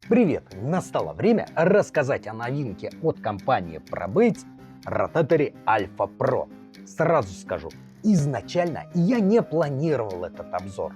Привет! Настало время рассказать о новинке от компании ProBates ротаторе Alpha Pro. Сразу скажу, изначально я не планировал этот обзор.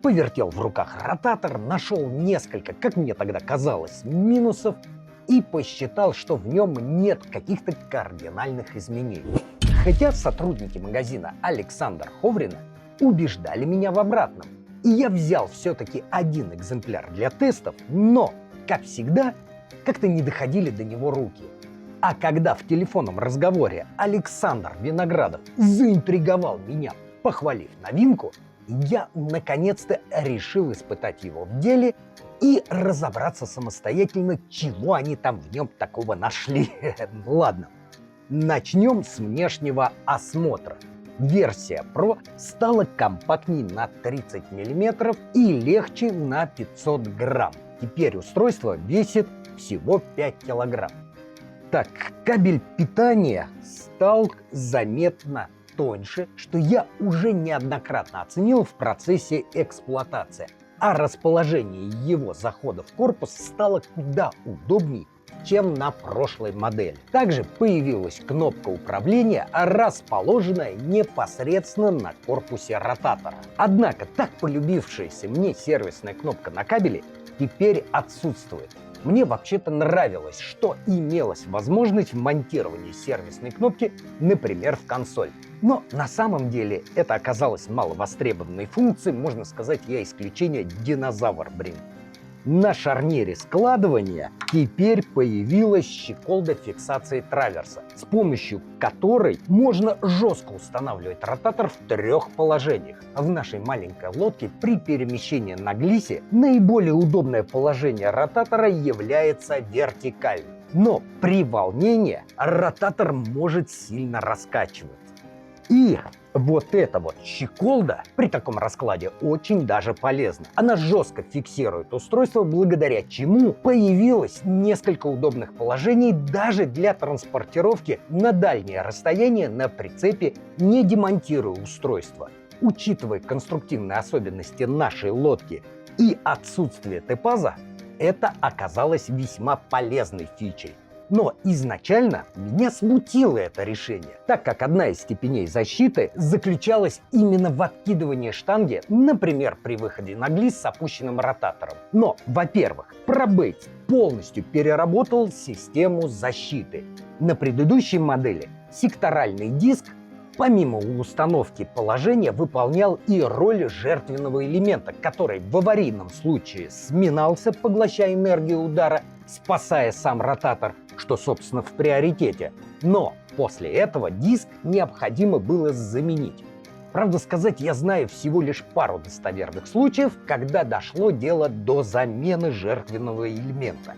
Повертел в руках ротатор, нашел несколько, как мне тогда казалось, минусов и посчитал, что в нем нет каких-то кардинальных изменений. Хотя сотрудники магазина Александра Ховрина убеждали меня в обратном. И я взял все-таки один экземпляр для тестов, но, как всегда, как-то не доходили до него руки. А когда в телефонном разговоре Александр Виноградов заинтриговал меня, похвалив новинку, я наконец-то решил испытать его в деле и разобраться самостоятельно, чего они там в нем такого нашли. Ладно, начнем с внешнего осмотра. Версия Pro стала компактней на 30 мм и легче на 500 грамм. Теперь устройство весит всего 5 килограмм. Так, кабель питания стал заметно тоньше, что я уже неоднократно оценил в процессе эксплуатации. А расположение его захода в корпус стало куда удобней, чем на прошлой модели. Также появилась кнопка управления, расположенная непосредственно на корпусе ротатора. Однако так полюбившаяся мне сервисная кнопка на кабеле теперь отсутствует. Мне вообще-то нравилось, что имелась возможность монтирования сервисной кнопки, например, в консоль. Но на самом деле это оказалось маловостребованной функцией, можно сказать, я исключение динозавр, блин. На шарнире складывания теперь появилась щеколда фиксации траверса, с помощью которой можно жестко устанавливать ротатор в 3 положениях. В нашей маленькой лодке при перемещении на глисе наиболее удобное положение ротатора является вертикальным. Но при волнении ротатор может сильно раскачиваться. И вот эта вот щеколда при таком раскладе очень даже полезна. Она жестко фиксирует устройство, благодаря чему появилось несколько удобных положений даже для транспортировки на дальнее расстояние на прицепе, не демонтируя устройство. Учитывая конструктивные особенности нашей лодки и отсутствие ТПАЗа, это оказалось весьма полезной фичей. Но изначально меня смутило это решение, так как одна из степеней защиты заключалась именно в откидывании штанги, например, при выходе на глис с опущенным ротатором. Но, во-первых, ProBates полностью переработал систему защиты. На предыдущей модели секторальный диск, помимо установки положения, выполнял и роль жертвенного элемента, который в аварийном случае сминался, поглощая энергию удара, спасая сам ротатор, что, собственно, в приоритете. Но после этого диск необходимо было заменить. Правда сказать, я знаю всего лишь пару достоверных случаев, когда дошло дело до замены жертвенного элемента.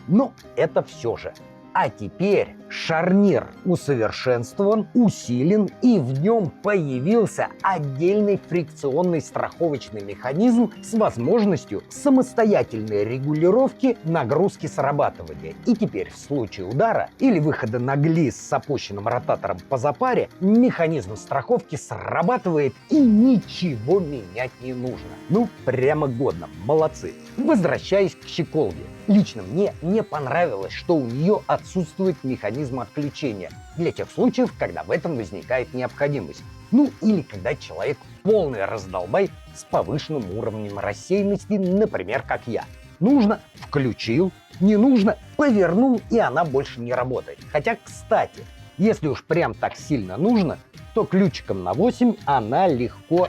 Но это все же. А теперь шарнир усовершенствован, усилен, и в нем появился отдельный фрикционный страховочный механизм с возможностью самостоятельной регулировки нагрузки срабатывания. И теперь в случае удара или выхода на глис с опущенным ротатором по запаре, механизм страховки срабатывает и ничего менять не нужно. Ну, прямо годно, молодцы. Возвращаясь к щеколде. Лично мне не понравилось, что у нее отсутствует механизм отключения для тех случаев, когда в этом возникает необходимость. Ну или когда человек полный раздолбай с повышенным уровнем рассеянности, например, как я. Нужно — включил, не нужно — повернул, и она больше не работает. Хотя, кстати, если уж прям так сильно нужно, то ключиком на 8 она легко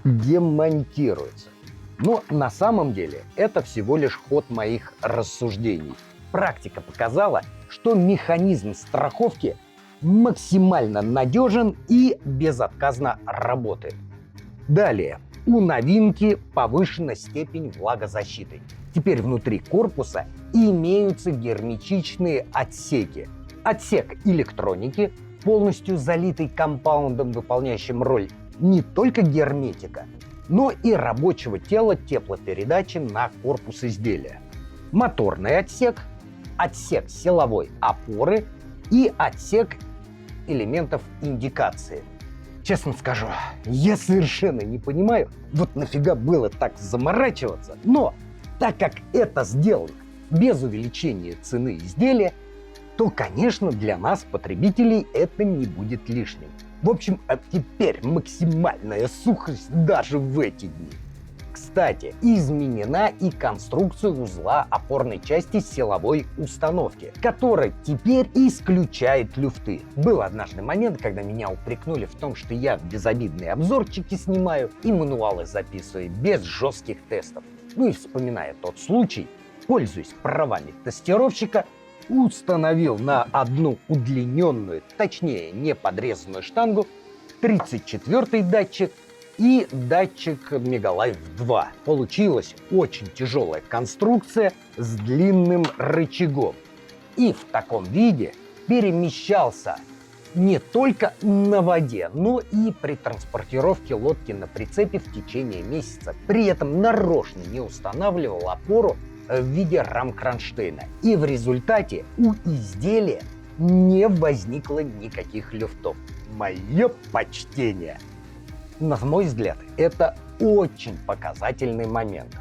демонтируется. Но на самом деле это всего лишь ход моих рассуждений. Практика показала, что механизм страховки максимально надежен и безотказно работает. Далее. У новинки повышена степень влагозащиты. Теперь внутри корпуса имеются герметичные отсеки. Отсек электроники, полностью залитый компаундом, выполняющим роль не только герметика, но и рабочего тела теплопередачи на корпус изделия. Моторный отсек, отсек силовой опоры и отсек элементов индикации. Честно скажу, я совершенно не понимаю, вот нафига было так заморачиваться, но так как это сделано без увеличения цены изделия, то, конечно, для нас, потребителей, это не будет лишним. В общем, а теперь максимальная сухость даже в эти дни. Кстати, изменена и конструкция узла опорной части силовой установки, которая теперь исключает люфты. Был однажды момент, когда меня упрекнули в том, что я безобидные обзорчики снимаю и мануалы записываю без жестких тестов. Ну и вспоминая тот случай, пользуясь правами тестировщика, установил на одну удлиненную, точнее не подрезанную штангу, 34-й датчик и датчик Megalife 2. Получилась очень тяжелая конструкция с длинным рычагом. И в таком виде перемещался не только на воде, но и при транспортировке лодки на прицепе в течение месяца. При этом нарочно не устанавливал опору в виде рамкронштейна. И в результате у изделия не возникло никаких люфтов. Мое почтение! На мой взгляд, это очень показательный момент.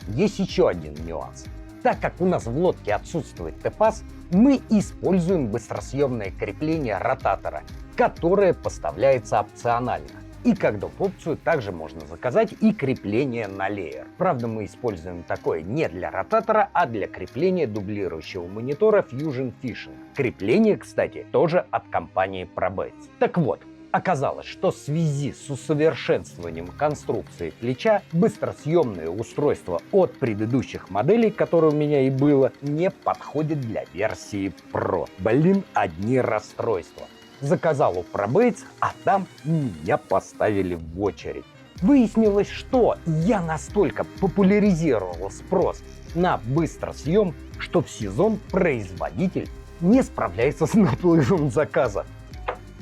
Есть еще один нюанс. Так как у нас в лодке отсутствует ТПАС, мы используем быстросъемное крепление ротатора, которое поставляется опционально. И как доп. Опцию также можно заказать и крепление на леер. Правда, мы используем такое не для ротатора, а для крепления дублирующего монитора Fusion Fishing. Крепление, кстати, тоже от компании ProBaits. Так вот, оказалось, что в связи с усовершенствованием конструкции плеча быстросъемное устройство от предыдущих моделей, которое у меня и было, не подходит для версии Pro. Блин, одни расстройства. Заказал у ProBaits, а там меня поставили в очередь. Выяснилось, что я настолько популяризировал спрос на быстросъем, что в сезон производитель не справляется с наплывом заказов.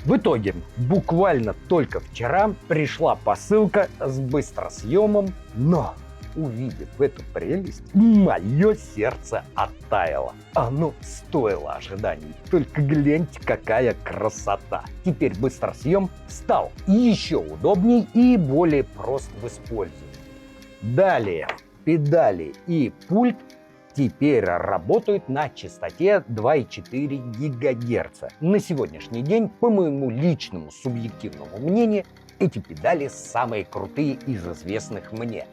В итоге, буквально только вчера пришла посылка с быстросъемом, но, увидев эту прелесть, мое сердце оттаяло. Оно стоило ожиданий. Только гляньте, какая красота. Теперь быстросъем стал еще удобней и более прост в использовании. Далее, педали и пульт теперь работают на частоте 2,4 ГГц. На сегодняшний день, по моему личному субъективному мнению, эти педали самые крутые из известных мне.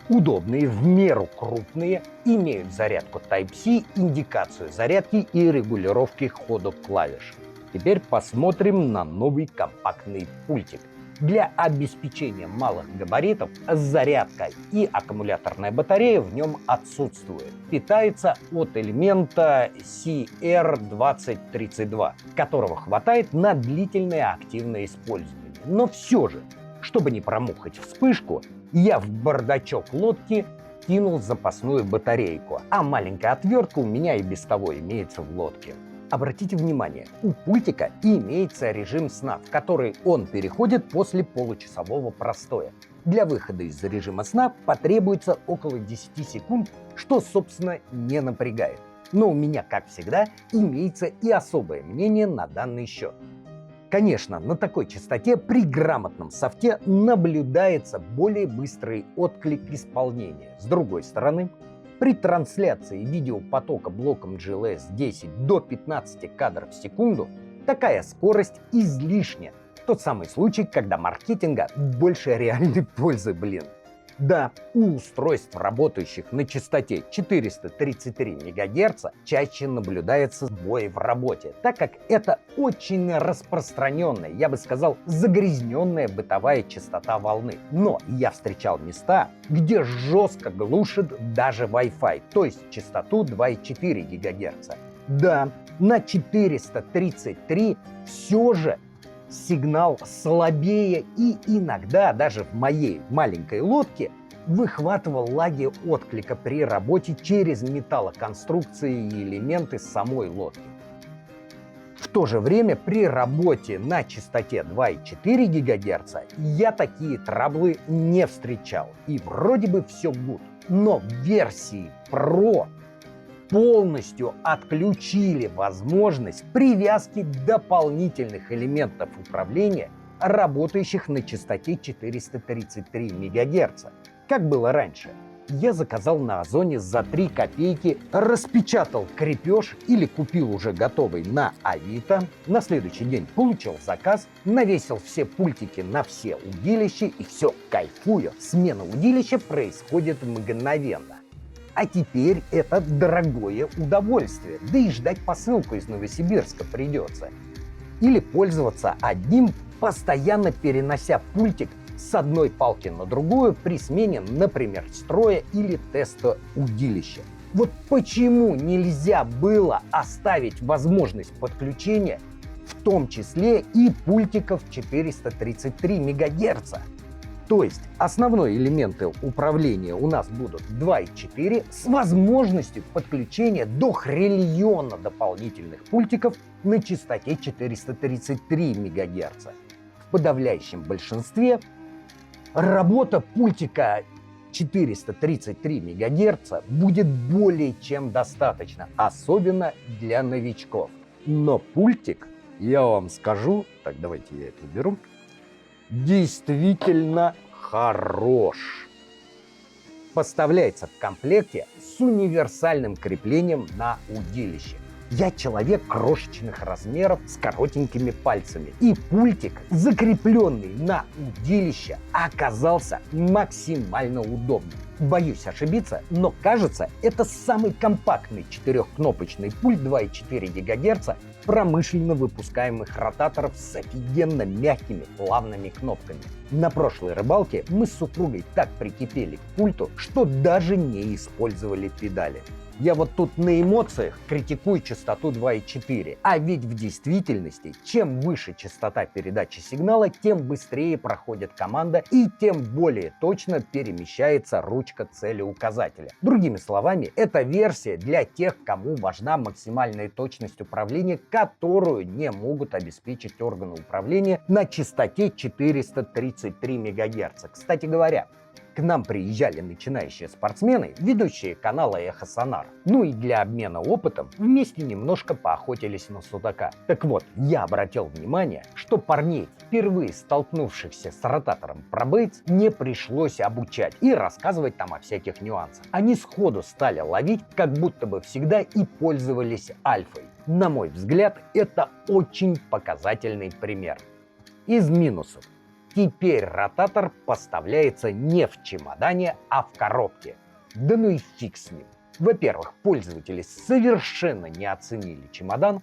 Удобные, в меру крупные, имеют зарядку Type-C, индикацию зарядки и регулировки хода клавиш. Теперь посмотрим на новый компактный пультик. Для обеспечения малых габаритов зарядка и аккумуляторная батарея в нем отсутствует. Питается от элемента CR2032, которого хватает на длительное активное использование. Но все же, чтобы не промухать вспышку, я в бардачок лодки кинул запасную батарейку, а маленькая отвертка у меня и без того имеется в лодке. Обратите внимание, у пультика имеется режим сна, в который он переходит после получасового простоя. Для выхода из режима сна потребуется около 10 секунд, что, собственно, не напрягает. Но у меня, как всегда, имеется и особое мнение на данный счет. Конечно, на такой частоте при грамотном софте наблюдается более быстрый отклик исполнения. С другой стороны, при трансляции видеопотока блоком GLS 10 до 15 кадров в секунду такая скорость излишня. Тот самый случай, когда маркетинга больше реальной пользы, блин. Да, у устройств, работающих на частоте 433 МГц, чаще наблюдается сбой в работе, так как это очень распространенная, я бы сказал, загрязненная бытовая частота волны. Но я встречал места, где жестко глушит даже Wi-Fi, то есть частоту 2,4 ГГц. Да, на 433 все же сигнал слабее, и иногда даже в моей маленькой лодке выхватывал лаги отклика при работе через металлоконструкции и элементы самой лодки. В то же время при работе на частоте 2,4 ГГц я такие траблы не встречал, и вроде бы все good. Но в версии Pro полностью отключили возможность привязки дополнительных элементов управления, работающих на частоте 433 МГц, как было раньше. я заказал на Озоне за 3 копейки, распечатал крепеж или купил уже готовый на Авито. На следующий день получил заказ, навесил все пультики на все удилища и все, кайфую. Смена удилища происходит мгновенно. А теперь это дорогое удовольствие, да и ждать посылку из Новосибирска придется. Или пользоваться одним, постоянно перенося пультик с одной палки на другую при смене, например, строя или теста удилища. Вот почему нельзя было оставить возможность подключения, в том числе и пультиков 433 МГц. То есть основные элементы управления у нас будут 2.4 с возможностью подключения до хриллиона дополнительных пультиков на частоте 433 МГц. В подавляющем большинстве работа пультика 433 МГц будет более чем достаточно, особенно для новичков. Но пультик, я вам скажу, так давайте я это уберу, действительно хорош. Поставляется в комплекте с универсальным креплением на удилище. Я человек крошечных размеров с коротенькими пальцами. И пультик, закрепленный на удилище, оказался максимально удобным. Боюсь ошибиться, но кажется, это самый компактный четырехкнопочный пульт 2,4 ГГц промышленно выпускаемых ротаторов с офигенно мягкими плавными кнопками. На прошлой рыбалке мы с супругой так прикипели к пульту, что даже не использовали педали. Я вот тут на эмоциях критикую частоту 2,4, а ведь в действительности, чем выше частота передачи сигнала, тем быстрее проходит команда и тем более точно перемещается ручка целеуказателя. Другими словами, это версия для тех, кому важна максимальная точность управления, которую не могут обеспечить органы управления на частоте 433 МГц. Кстати говоря, к нам приезжали начинающие спортсмены, ведущие канала Эхо Сонар. Ну и для обмена опытом вместе немножко поохотились на судака. Так вот, я обратил внимание, что парней, впервые столкнувшихся с ротатором ProBates, не пришлось обучать и рассказывать там о всяких нюансах. Они сходу стали ловить, как будто бы всегда и пользовались альфой. На мой взгляд, это очень показательный пример. Из минусов. Теперь ротатор поставляется не в чемодане, а в коробке. Да ну и фиг с ним. Во-первых, пользователи совершенно не оценили чемодан.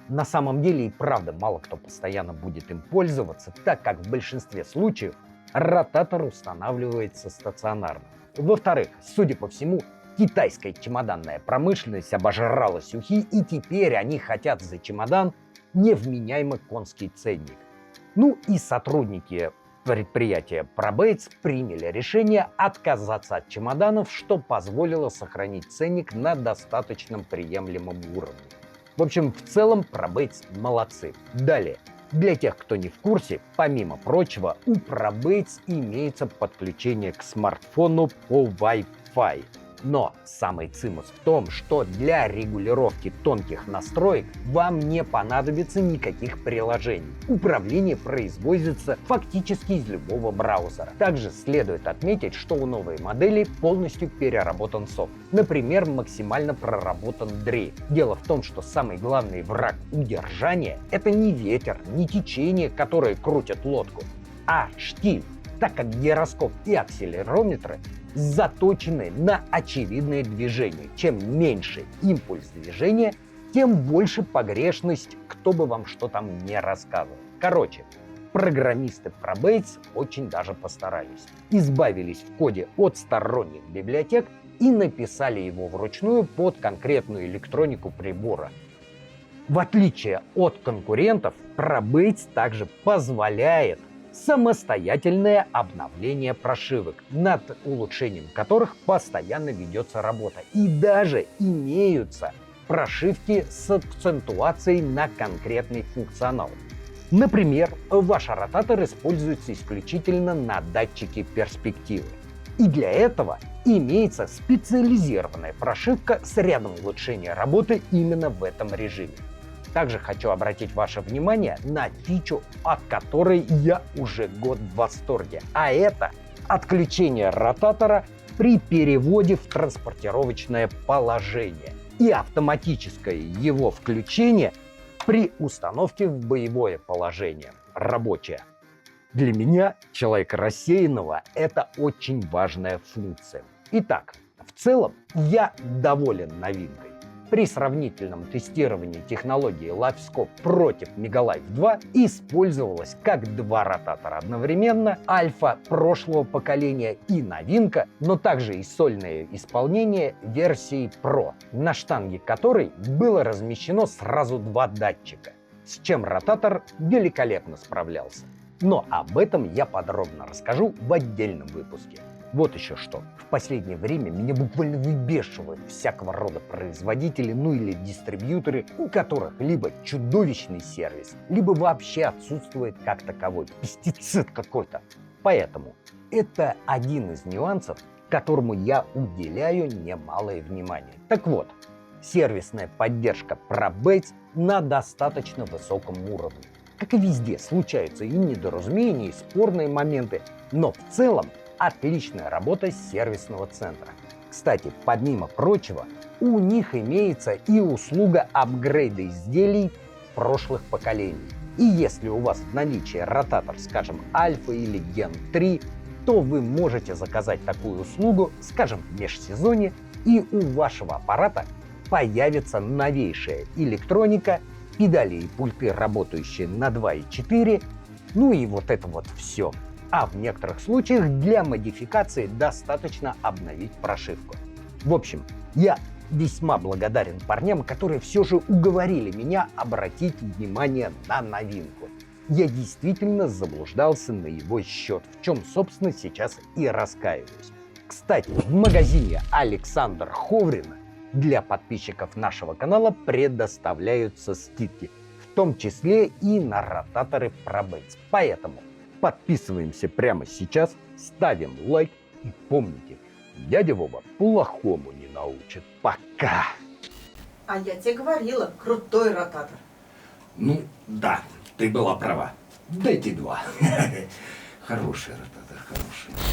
На самом деле и правда мало кто постоянно будет им пользоваться, так как в большинстве случаев ротатор устанавливается стационарно. Во-вторых, судя по всему, китайская чемоданная промышленность обожралась ухи, и теперь они хотят за чемодан невменяемый конский ценник. Ну и сотрудники предприятия ProBates приняли решение отказаться от чемоданов, что позволило сохранить ценник на достаточно приемлемом уровне. В общем, в целом ProBates молодцы. Далее. Для тех, кто не в курсе, помимо прочего, у ProBates имеется подключение к смартфону по Wi-Fi. Но самый цимус в том, что для регулировки тонких настроек вам не понадобится никаких приложений. Управление производится фактически из любого браузера. Также следует отметить, что у новой модели полностью переработан софт. Например, максимально проработан дрейф. Дело в том, что самый главный враг удержания — это не ветер, не течение, которое крутит лодку, а штиль, так как гироскоп и акселерометры заточены на очевидное движение. Чем меньше импульс движения, тем больше погрешность, кто бы вам что там не рассказывал. Короче, программисты ProBates очень даже постарались. Избавились в коде от сторонних библиотек и написали его вручную под конкретную электронику прибора. В отличие от конкурентов, ProBates также позволяет самостоятельное обновление прошивок, над улучшением которых постоянно ведется работа. И даже имеются прошивки с акцентуацией на конкретный функционал. Например, ваш ротатор используется исключительно на датчике перспективы. И для этого имеется специализированная прошивка с рядом улучшения работы именно в этом режиме. Также хочу обратить ваше внимание на фичу, от которой я уже год в восторге. А это отключение ротатора при переводе в транспортировочное положение и автоматическое его включение при установке в боевое положение, рабочее. Для меня, человека рассеянного, это очень важная функция. Итак, в целом я доволен новинкой. При сравнительном тестировании технологии LiveScope против Megalife 2 использовалась как два ротатора одновременно, альфа прошлого поколения и новинка, но также и сольное исполнение версии Pro, на штанге которой было размещено сразу два датчика, с чем ротатор великолепно справлялся. Но об этом я подробно расскажу в отдельном выпуске. Вот еще что. В последнее время меня буквально выбешивают всякого рода производители, ну или дистрибьюторы, у которых либо чудовищный сервис, либо вообще отсутствует как таковой пестицид какой-то. Поэтому это один из нюансов, которому я уделяю немалое внимание. Так вот, сервисная поддержка ProBates на достаточно высоком уровне. Как и везде, случаются и недоразумения, и спорные моменты, но в целом отличная работа сервисного центра. Кстати, помимо прочего, у них имеется и услуга апгрейда изделий прошлых поколений. И если у вас в наличии ротатор, скажем, Альфа или Ген 3, то вы можете заказать такую услугу, скажем, в межсезонье, и у вашего аппарата появится новейшая электроника, педали и пульты, работающие на 2.4, ну и вот это вот все. А в некоторых случаях для модификации достаточно обновить прошивку. В общем, я весьма благодарен парням, которые все же уговорили меня обратить внимание на новинку. Я действительно заблуждался на его счет, в чем, собственно, сейчас и раскаиваюсь. Кстати, в магазине Александр Ховрина для подписчиков нашего канала предоставляются скидки, в том числе и на ротаторы ProBates. Поэтому подписываемся прямо сейчас, ставим лайк и помните, дядя Вова плохому не научит. Пока! А я тебе говорила, крутой ротатор. Ну, да, ты была права. Дайте два. Хороший ротатор, хороший.